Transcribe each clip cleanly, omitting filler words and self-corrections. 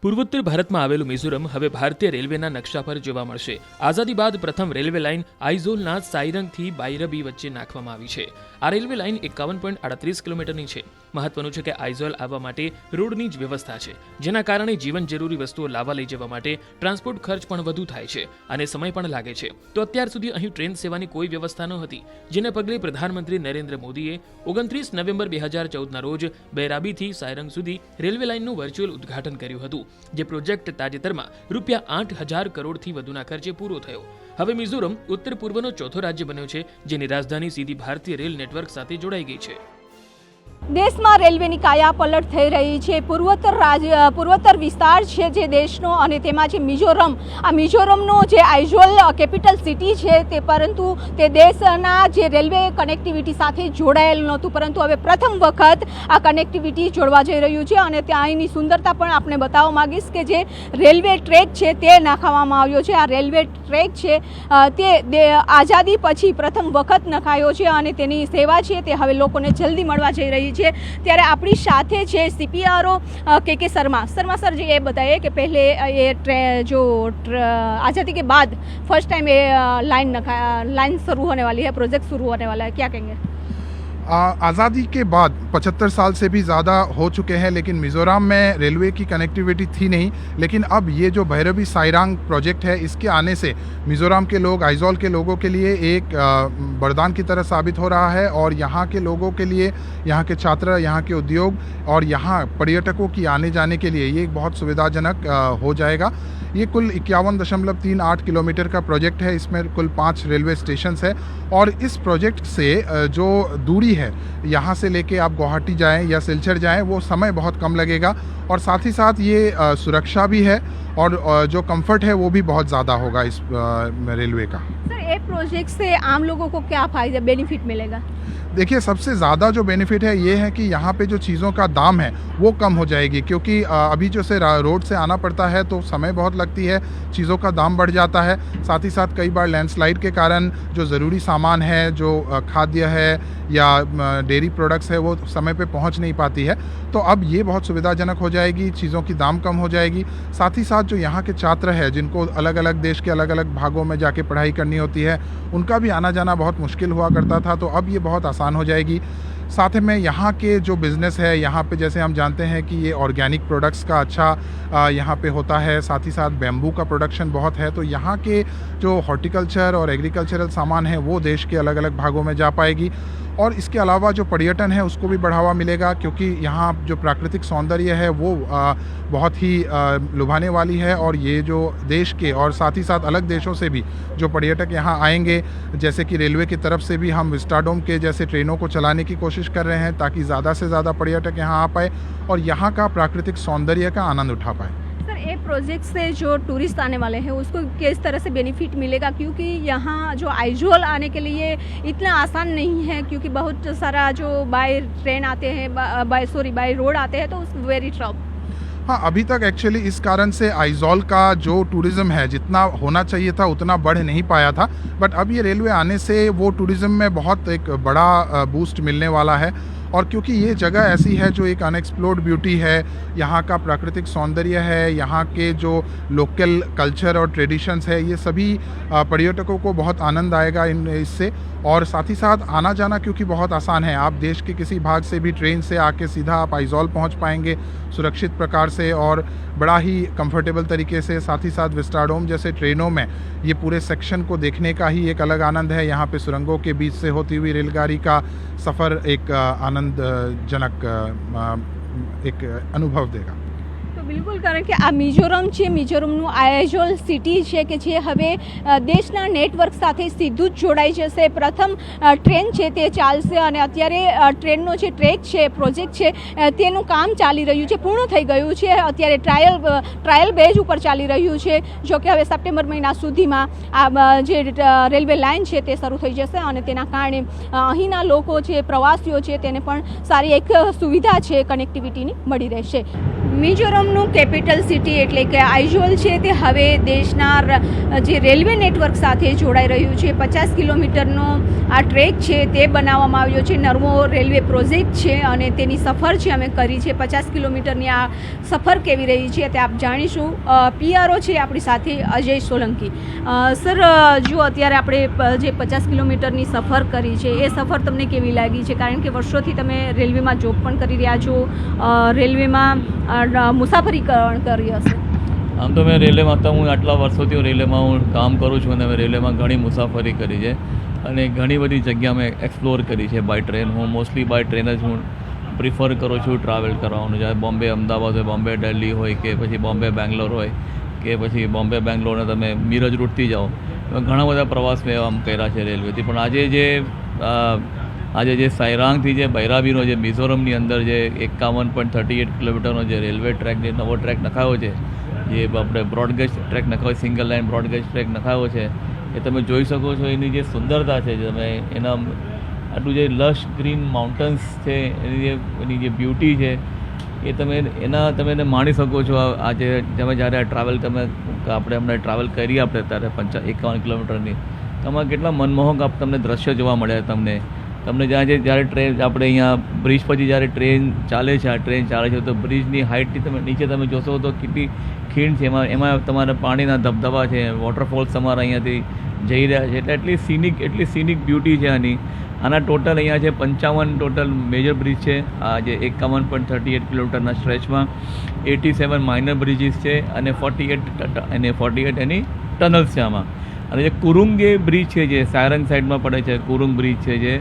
પૂર્વોત્તર ભારતમાં આવેલું મિઝોરમ હવે ભારતીય રેલવેના નકશા પર જોવા મળશે. આઝાદી બાદ પ્રથમ રેલવે લાઇન આઇઝોલના સાઈરંગથી બાયરબી વચ્ચે નાખવામાં આવી છે. આ રેલવે લાઇન 51.38 કિલોમીટરની છે. મહત્વનું છે કે આઇઝોલ આવવા માટે રોડની જ વ્યવસ્થા છે, જેના કારણે જીવન જરૂરી વસ્તુઓ લાવવા લઈ જવા માટે ટ્રાન્સપોર્ટ ખર્ચ પણ વધુ થાય છે અને સમય પણ લાગે છે. તો અત્યાર સુધી અહીં ટ્રેન સેવાની કોઈ વ્યવસ્થા ન હતી, જેને પગલે પ્રધાનમંત્રી નરેન્દ્ર મોદીએ 29 નવેમ્બર 2014ના રોજ બૈરાબીથી સાયરંગ સુધી રેલવે લાઇનનું વર્ચ્યુઅલ ઉદ્ઘાટન કર્યું હતું. જે પ્રોજેક્ટ તાજેતરમાં ₹8,000 કરોડથી વધુના ખર્ચે પૂરો થયો. હવે મિઝોરમ ઉત્તર પૂર્વનો ચોથો રાજ્ય બન્યો છે, જેની રાજધાની સીધી ભારતીય રેલ નેટવર્ક સાથે જોડાઈ ગઈ છે. દેશમાં રેલવેની કાયા પલટ થઈ રહી છે. પૂર્વોત્તર વિસ્તાર છે જે દેશનો, અને તેમાં જે મિઝોરમનો જે આઇઝોલ કેપિટલ સિટી છે તે, પરંતુ તે દેશના જે રેલવે કનેક્ટિવિટી સાથે જોડાયેલ નહોતું, પરંતુ હવે પ્રથમ વખત આ કનેક્ટિવિટી જોડવા જઈ રહ્યું છે. અને ત્યાં અહીંની સુંદરતા પણ આપણે બતાવવા માંગીશ કે જે રેલવે ટ્રેક છે તે નાખવામાં આવ્યો છે. આ રેલવે ટ્રેક છે તે આઝાદી પછી પ્રથમ વખત નખાયો છે અને તેની સેવા છે તે હવે લોકોને જલ્દી મળવા જઈ રહી છે. ત્યારે આપણી સાથે છે CPRO के शर्मा सर जी, ये बताइए कि पहले ये जो आज़ादी के बाद फर्स्ट टाइम ये लाइन शुरू होने वाली है, प्रोजेक्ट शुरू होने वाला है, क्या कहेंगे? आज़ादी के बाद 75 साल से भी ज़्यादा हो चुके हैं, लेकिन मिज़ोरम में रेलवे की कनेक्टिविटी थी नहीं. लेकिन अब ये जो भैरबी साइरांग प्रोजेक्ट है, इसके आने से मिज़ोरम के लोग, आइज़ोल के लोगों के लिए एक वरदान की तरह साबित हो रहा है. और यहाँ के लोगों के लिए, यहाँ के छात्र, यहाँ के उद्योग और यहाँ पर्यटकों की आने जाने के लिए ये एक बहुत सुविधाजनक हो जाएगा. ये कुल 51.38 किलोमीटर का प्रोजेक्ट है. इसमें कुल 5 रेलवे स्टेशन है. और इस प्रोजेक्ट से जो दूरी है, यहाँ से लेके आप गुवाहाटी जाएं या सिलचर जाएं, वो समय बहुत कम लगेगा. और साथ ही साथ ये सुरक्षा भी है और जो कंफर्ट है वो भी बहुत ज़्यादा होगा इस रेलवे का. सर, ये प्रोजेक्ट से आम लोगों को क्या फ़ायदा, बेनिफिट मिलेगा? देखिए, सबसे ज़्यादा जो बेनिफिट है ये है कि यहाँ पे जो चीज़ों का दाम है वो कम हो जाएगी, क्योंकि अभी जो से रोड से आना पड़ता है तो समय बहुत लगती है, चीज़ों का दाम बढ़ जाता है. साथ ही साथ कई बार लैंडस्लाइड के कारण जो ज़रूरी सामान है, जो खाद्य है या डेयरी प्रोडक्ट्स है, वो समय पे पहुँच नहीं पाती है. तो अब ये बहुत सुविधाजनक हो जाएगी, चीज़ों की दाम कम हो जाएगी. साथ ही साथ जो यहाँ के छात्र है, जिनको अलग अलग देश के अलग अलग भागों में जाके पढ़ाई करनी होती है, उनका भी आना जाना बहुत मुश्किल हुआ करता था, तो अब ये बहुत आसान हो जाएगी. साथ में यहाँ के जो बिज़नेस है, यहाँ पे जैसे हम जानते हैं कि ये ऑर्गेनिक प्रोडक्ट्स का अच्छा यहाँ पे होता है. साथ ही साथ बैम्बू का प्रोडक्शन बहुत है, तो यहाँ के जो हॉर्टिकल्चर और एग्रीकल्चरल सामान है वो देश के अलग अलग भागों में जा पाएगी. और इसके अलावा जो पर्यटन है उसको भी बढ़ावा मिलेगा, क्योंकि यहाँ जो प्राकृतिक सौंदर्य है वो बहुत ही लुभाने वाली है. और ये जो देश के और साथ ही साथ अलग देशों से भी जो पर्यटक यहाँ आएंगे, जैसे कि रेलवे की तरफ से भी हम विस्टाडोम के जैसे ट्रेनों को चलाने की कोशिश कर रहे हैं, ताकि ज़्यादा से ज़्यादा पर्यटक यहाँ आ पाए और यहाँ का प्राकृतिक सौंदर्य का आनंद उठा पाए. सर, ये प्रोजेक्ट से जो टूरिस्ट आने वाले हैं उसको किस तरह से बेनिफिट मिलेगा, क्योंकि यहाँ जो आइज़ोल आने के लिए इतना आसान नहीं है, क्योंकि बहुत सारा जो बाय ट्रेन आते हैं, बाय रोड आते हैं, तो वेरी टफ. हाँ, अभी तक एक्चुअली इस कारण से आइज़ोल का जो टूरिज़्म है, जितना होना चाहिए था उतना बढ़ नहीं पाया था. बट अब ये रेलवे आने से वो टूरिज़्म में बहुत एक बड़ा बूस्ट मिलने वाला है. और क्योंकि ये जगह ऐसी है जो एक अनएक्सप्लोर्ड ब्यूटी है, यहाँ का प्राकृतिक सौंदर्य है, यहाँ के जो लोकल कल्चर और ट्रेडिशंस है, ये सभी पर्यटकों को बहुत आनंद आएगा इससे. और साथ ही साथ आना जाना क्योंकि बहुत आसान है, आप देश के किसी भाग से भी ट्रेन से आके सीधा आप आइज़ोल पहुँच पाएंगे सुरक्षित प्रकार से और बड़ा ही कंफर्टेबल तरीके से. साथ ही साथ विस्टाडोम जैसे ट्रेनों में ये पूरे सेक्शन को देखने का ही एक अलग आनंद है. यहाँ पे सुरंगों के बीच से होती हुई रेलगाड़ी का सफ़र एक आनंदजनक एक अनुभव देगा. તો બિલકુલ, કારણ કે આ મિઝોરમ છે, મિઝોરમનું આઇઝોલ સિટી છે કે જે હવે દેશના નેટવર્ક સાથે સીધું જ જોડાઈ જશે. પ્રથમ ટ્રેન છે તે ચાલશે અને અત્યારે ટ્રેનનો જે ટ્રેક છે, પ્રોજેક્ટ છે, તેનું કામ ચાલી રહ્યું છે, પૂર્ણ થઈ ગયું છે. અત્યારે ટ્રાયલ બેઝ ઉપર ચાલી રહ્યું છે, જો કે હવે સપ્ટેમ્બર મહિના સુધીમાં આ જે રેલવે લાઇન છે તે શરૂ થઈ જશે અને તેના કારણે અહીંના લોકો છે, પ્રવાસીઓ છે, તેને પણ સારી એક સુવિધા છે કનેક્ટિવિટીની મળી રહેશે. મિઝોરમ મિઝોરમનું કેપિટલ સિટી એટલે કે આઇઝોલ છે તે હવે દેશના જે રેલવે નેટવર્ક સાથે જોડાઈ રહ્યું છે. 50 કિલોમીટરનો આ ટ્રેક છે તે બનાવવામાં આવ્યો છે. નર્મો રેલવે પ્રોજેક્ટ છે અને તેની સફર છે અમે કરી છે. 50 કિલોમીટરની આ સફર કેવી રહી છે તે આપ જાણીશું. PRO છે આપણી સાથે અજય સોલંકી. સર, જો અત્યારે આપણે જે 50 કિલોમીટરની સફર કરી છે એ સફર તમને કેવી લાગી છે? કારણ કે વર્ષોથી તમે રેલવેમાં જોબ પણ કરી રહ્યા છો, રેલવેમાં મુસાફરી કરી હશે. આમ તો મેં રેલવેમાં તો હું આટલા વર્ષોથી રેલવેમાં હું કામ કરું છું અને મેં રેલવેમાં ઘણી મુસાફરી કરી છે અને ઘણી બધી જગ્યા મેં એક્સપ્લોર કરી છે બાય ટ્રેન. હું મોસ્ટલી બાય ટ્રેન જ હું પ્રિફર કરું છું ટ્રાવેલ કરવાનું. જ્યારે બોમ્બે અમદાવાદ હોય, બોમ્બે દિલ્હી હોય કે પછી બોમ્બે બેંગ્લોર હોય કે પછી બોમ્બે બેંગ્લોરને તમે મિરજ રૂટથી જાઓ. ઘણા બધા પ્રવાસ મેં આમ કર્યા છે રેલવેથી. પણ આજે જે સાયરાંગથી જે બૈરાબીનો જે મિઝોરમની અંદર જે 51.38 કિલોમીટરનો જે રેલવે ટ્રેક, જે નવો ટ્રેક નખાયો છે, જે આપણે બ્રોડગેજ ટ્રેક નખાયો, સિંગલ લાઇન બ્રોડગેજ ટ્રેક નખાયો છે, એ તમે જોઈ શકો છો. એની જે સુંદરતા છે, જે તમે એના આટલું જે લશ ગ્રીન માઉન્ટન્સ છે, એની જે બ્યુટી છે, એ તમે એને માણી શકો છો. આજે તમે જ્યારે ટ્રાવેલ આપણે હમણાં ટ્રાવેલ કરીએ આપણે ત્યારે 51 કિલોમીટરની, તેમાં કેટલા મનમોહક તમને દ્રશ્ય જોવા મળે. તમને જ્યારે ટ્રેન આપણે અહીંયા બ્રિજ પછી જ્યારે ટ્રેન ચાલે છે તો બ્રિજની હાઇટથી તમે નીચે તમે જોશો તો કેટલી ખીણ છે. એમાં તમારે પાણીના ધબધબા છે, વોટરફોલ્સ તમારા અહીંયાથી જઈ રહ્યા છે. એટલે એટલી સિનિક બ્યુટી છે આની. આના ટોટલ અહીંયા છે 55 ટોટલ મેજર બ્રિજ છે. આ જે 51.38 કિલોમીટરના સ્ટ્રેચમાં 87 માઇનર બ્રિજીસ છે અને 48 એની ટનલ્સ છે આમાં. અને જે કુરુંગે બ્રિજ છે, જે સાયરંગ સાઈડમાં પડે છે, કુરુંગ બ્રિજ છે, જે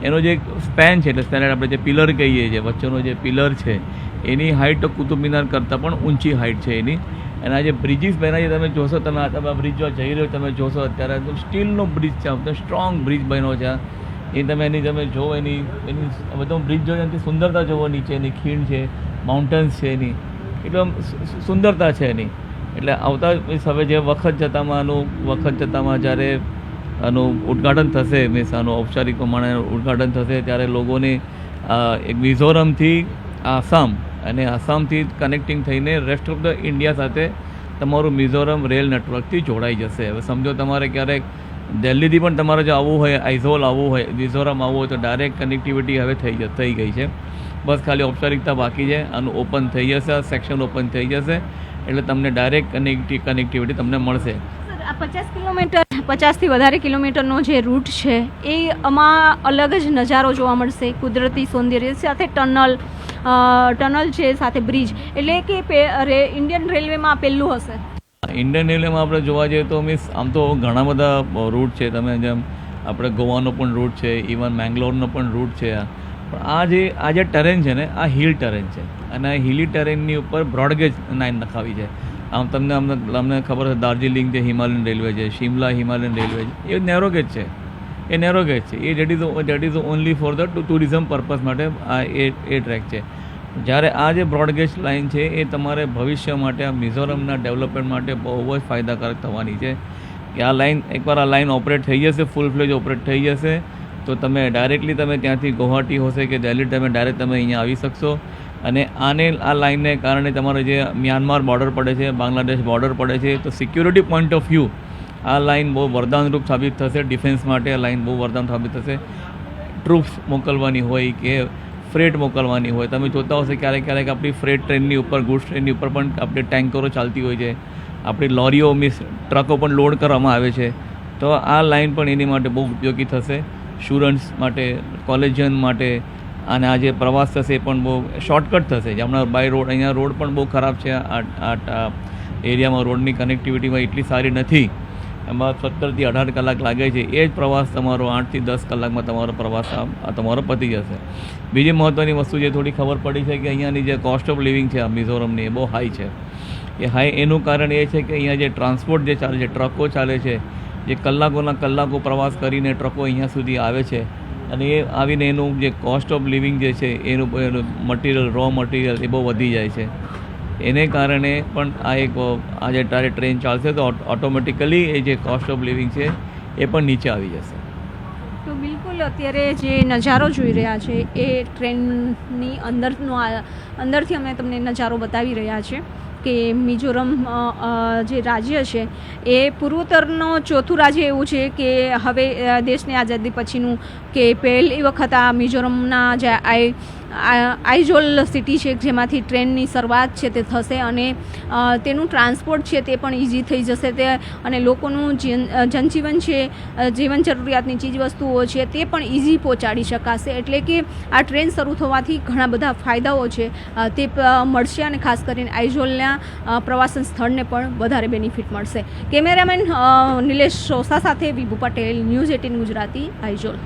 એનો જે સ્પેન છે, એટલે સ્પેન આપણે જે પિલર કહીએ છીએ, વચ્ચેનો જે પિલર છે, એની હાઇટ તો કુતુબ મિનાર કરતાં પણ ઊંચી હાઇટ છે એની. અને આ જે બ્રિજીસ બન્યા છે, તમે જોશો, તમે બ્રિજ જો જઈ રહ્યો તમે જોશો અત્યારે તો સ્ટીલનો બ્રિજ છે, સ્ટ્રોંગ બ્રિજ બન્યો છે. એ તમે જો એની બધો બ્રિજ જો એની સુંદરતા જોવો, નીચે એની ખીણ છે, માઉન્ટન્સ છે, એની એકદમ સુંદરતા છે એની. એટલે આવતા હવે જે વખત જતામાં જ્યારે આનું ઉદ્ઘાટન થશે, મીન્સ આનું ઔપચારિક પ્રમાણે ઉદ્ઘાટન થશે, ત્યારે લોકોને એક મિઝોરમથી આસામ અને આસામથી કનેક્ટિંગ થઈને રેસ્ટ ઓફ ધ ઇન્ડિયા સાથે તમારું મિઝોરમ રેલ નેટવર્કથી જોડાઈ જશે. હવે સમજો તમારે ક્યારેક દિલ્હીથી પણ તમારે જો આવવું હોય, આઇઝોલ આવવું હોય, મિઝોરમ આવવું હોય, તો ડાયરેક્ટ કનેક્ટિવિટી હવે થઈ ગઈ છે. બસ ખાલી ઔપચારિકતા બાકી છે. આનું ઓપન થઈ જશે, આ સેક્શન ઓપન થઈ જશે, એટલે તમને ડાયરેક્ટ કનેક્ટિવિટી તમને મળશે. આ 50 કિલોમીટર, 50થી વધારે કિલોમીટરનો જે રૂટ છે એ આમાં અલગ જ નજારો જોવા મળશે. કુદરતી સૌંદર્ય સાથે ટનલ છે, સાથે બ્રિજ, એટલે કે ઇન્ડિયન રેલવેમાં પહેલું હશે. ઇન્ડિયન રેલવેમાં આપણે જોવા જઈએ તો મીન્સ આમ તો ઘણા બધા રૂટ છે. તમે જેમ આપણે ગોવાનો પણ રૂટ છે, ઇવન મેંગ્લોરનો પણ રૂટ છે. પણ આ જે ટેરેન છે ને, આ હિલ ટેરેન છે અને આ હિલી ટેરેનની ઉપર બ્રોડગેજ લાઇન નખાવી છે. આમ તમને ખબર છે, દાર્જિલિંગ જે હિમાલયન રેલવે છે, શિમલા હિમાલયન રેલવે છે, એ નેરોગેજ છે. એ that is only for the tourism purpose માટે આ એ ટ્રેક છે. જ્યારે આ જે બ્રોડગેજ લાઇન છે એ તમારે ભવિષ્ય માટે, આ મિઝોરમના ડેવલપમેન્ટ માટે બહુ જ ફાયદાકારક થવાની છે. કે આ લાઇન એકવાર આ લાઇન ઓપરેટ થઈ જશે, ફૂલ ફ્લેજ ઓપરેટ થઈ જશે, તો તમે ડાયરેક્ટલી તમે ત્યાંથી ગુવાહાટી હશે કે દિલ્હી ડાયરેક્ટ તમે અહીંયા આવી શકશો. અને આ લાઇનને કારણે તમારે જે મ્યાનમાર બોર્ડર પડે છે, બાંગ્લાદેશ બોર્ડર પડે છે, તો સિક્યુરિટી પોઈન્ટ ઓફ વ્યૂ આ લાઇન બહુ વરદાનરૂપ સાબિત થશે. ડિફેન્સ માટે આ લાઇન બહુ વરદાન સાબિત થશે. ટ્રૂપ્સ મોકલવાની હોય કે ફ્રેટ મોકલવાની હોય, તમે જોતા હશે ક્યારેક આપણી ફ્રેટ ટ્રેનની ઉપર, ગુડ્સ ટ્રેનની ઉપર પણ આપણી ટેન્કરો ચાલતી હોય છે, આપણી લોરીઓ ટ્રકો પણ લોડ કરવામાં આવે છે. તો આ લાઇન પણ એની માટે બહુ ઉપયોગી થશે. સ્ટુડન્ટ્સ માટે, કોલેજિયન માટે. અને આ જે પ્રવાસ થશે એ પણ બહુ શોર્ટકટ થશે. હમણાં બાય રોડ, અહીંયા રોડ પણ બહુ ખરાબ છે. આ એરિયામાં રોડની કનેક્ટિવિટીમાં એટલી સારી નથી. એમાં 17થી 18 કલાક લાગે છે. એ જ પ્રવાસ તમારો 8 થી 10 કલાકમાં તમારો પ્રવાસ તમારો પતી જશે. બીજી મહત્ત્વની વસ્તુ જે થોડી ખબર પડી છે કે અહીંયાની જે કોસ્ટ ઓફ લિવિંગ છે આ મિઝોરમની, એ બહુ હાઈ છે. એ હાઈ એનું કારણ એ છે કે અહીંયા જે ટ્રાન્સપોર્ટ જે ચાલે છે, ટ્રકો ચાલે છે, જે કલાકો પ્રવાસ કરીને ટ્રકો અહીંયા સુધી આવે છે, અને એ આવીને એનું જે કોસ્ટ ઓફ લિવિંગ જે છે એનું મટીરિયલ, રો મટીરિયલ એ બહુ વધી જાય છે. એને કારણે પણ આ જે ટ્રેન ચાલશે તો ઓટોમેટિકલી એ જે કોસ્ટ ઓફ લિવિંગ છે એ પણ નીચે આવી જશે. તો બિલકુલ અત્યારે જે નજારો જોઈ રહ્યા છે એ ટ્રેનની અંદરથી અમે તમને નજારો બતાવી રહ્યા છીએ. કે મિઝોરમ જે રાજ્ય છે એ પૂર્વોત્તરનો ચોથું રાજ્ય એવું છે કે હવે દેશની આઝાદી પછીનું કે પહેલી વખત આ મિઝોરમના જે આઇઝોલ સિટી છે જેમાંથી ટ્રેનની શરૂઆત છે તે થશે અને તેનું ટ્રાન્સપોર્ટ છે તે પણ ઇઝી થઈ જશે તે અને લોકોનું જનજીવન છે જીવન જરૂરિયાતની ચીજવસ્તુઓ છે તે પણ ઇઝી પહોંચાડી શકાશે એટલે કે આ ટ્રેન શરૂ થવાથી ઘણા બધા ફાયદાઓ છે તે મળશે અને ખાસ કરીને આઇઝોલના પ્રવાસન સ્થળને પણ વધારે બેનિફિટ મળશે. કેમેરામેન નિલેશ સોસા સાથે વિભુ પટેલ, ન્યૂઝ 18 ગુજરાતી, આઇઝોલ.